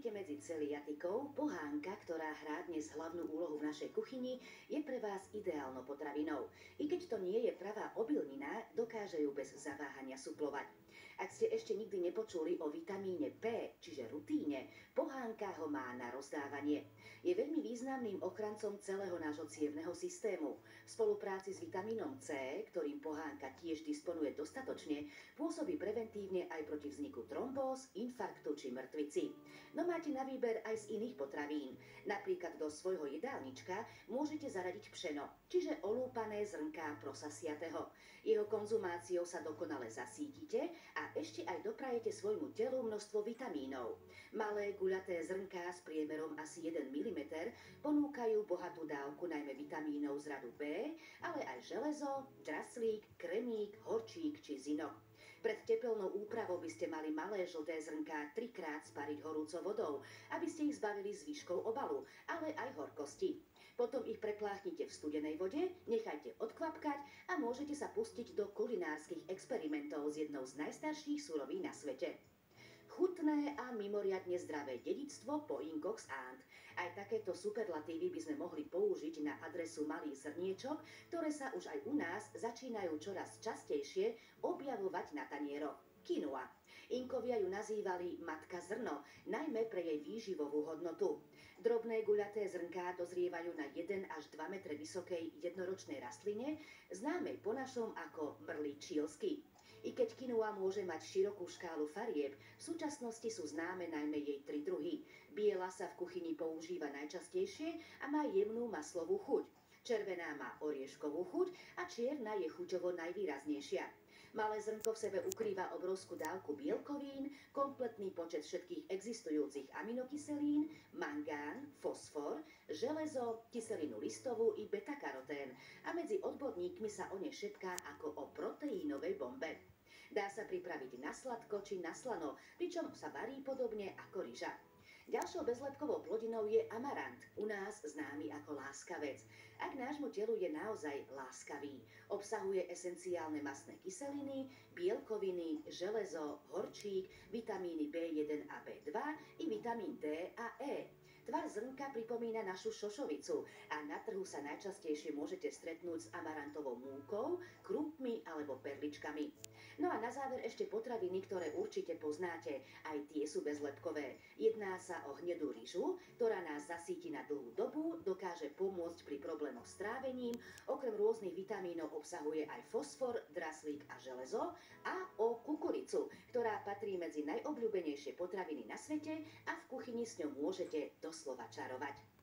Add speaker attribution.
Speaker 1: patríte medzi celiatikou, pohánka, ktorá hrá dnes hlavnú úlohu v našej kuchyni, je pre vás ideálnou potravinou. I keď to nie je pravá obilnina, dokáže ju bez zaváhania suplovať. Ak ste ešte nikdy nepočuli o vitamíne P, čiže rutíne, pohánka ho má na rozdávanie. Je veľmi významným ochrancom celého nášho cievneho systému. V spolupráci s vitamínom C, ktorým pohánka tiež disponuje dostatočne, pôsobí preventívne aj proti vzniku trombóz, infarktu či mŕtvici. No máte na výber aj z iných potravín. Napríklad do svojho jedálnička môžete zaradiť pšeno, čiže olúpané zrnká prosasiateho. Jeho konzumáciou sa dokonale zasítite a ešte aj doprajete svojmu telu množstvo vitamínov. Malé guľaté zrnká s priemerom asi 1 mm ponúkajú bohatú dávku najmä vitamínov z radu B, ale aj železo, draslík, kremík, horčík či zinok. Pred tepelnou úpravou by ste mali malé žlté zrnká 3-krát spariť horúcou vodou, aby ste ich zbavili zvyškov obalu, ale aj horkosti. Potom ich prepláchnite v studenej vode, nechajte odkvapkať a môžete sa pustiť do kulinárskych experimentov s jednou z najstarších surovín na svete. Chutné a mimoriadne zdravé dedičstvo po Inkox Ant. Aj takéto superlatívy by sme mohli použiť na adresu malých zrniečok, ktoré sa už aj u nás začínajú čoraz častejšie objavovať na tanieroch. Quinoa. Inkovia ju nazývali matka zrno, najmä pre jej výživovú hodnotu. Drobné guľaté zrnká dozrievajú na 1 až 2 metre vysokej jednoročnej rastline, známej po našom ako mrlý čílsky. I keď quinoa môže mať širokú škálu farieb, v súčasnosti sú známe najmä jej 3 druhy. Biela sa v kuchyni používa najčastejšie a má jemnú maslovú chuť. Červená má orieškovú chuť a čierna je chuťovo najvýraznejšia. Malé zrnko v sebe ukrýva obrovskú dávku bielkovín, kompletný počet všetkých existujúcich aminokyselín, mangán, fosfor, železo, kyselinu listovú i beta-karotén a medzi odborníkmi sa o ne šepká ako o proteínovej bombe. Dá sa pripraviť na sladko či na slano, pričom sa varí podobne ako ryža. Ďalšou bezlepkovou plodinou je amarant, u nás známy ako láskavec. A k nášmu telu je naozaj láskavý. Obsahuje esenciálne mastné kyseliny, bielkoviny, železo, horčík, vitamíny B1 a B2 i vitamín D a E. Tvar zrnka pripomína našu šošovicu a na trhu sa najčastejšie môžete stretnúť s amarantovou múkou, krúpmi alebo perličkami. No a na záver ešte potraviny, ktoré určite poznáte. Aj tie sú bezlepkové. Jedná sa o hnedú ryžu, ktorá nás zasíti na dlhú dobu, dokáže pomôcť pri problémoch s trávením, okrem rôznych vitamínov obsahuje aj fosfor, draslík a železo, a o kukuricu, ktorá patrí medzi najobľúbenejšie potraviny na svete a v kuchyni s ňou môžete doslova čarovať.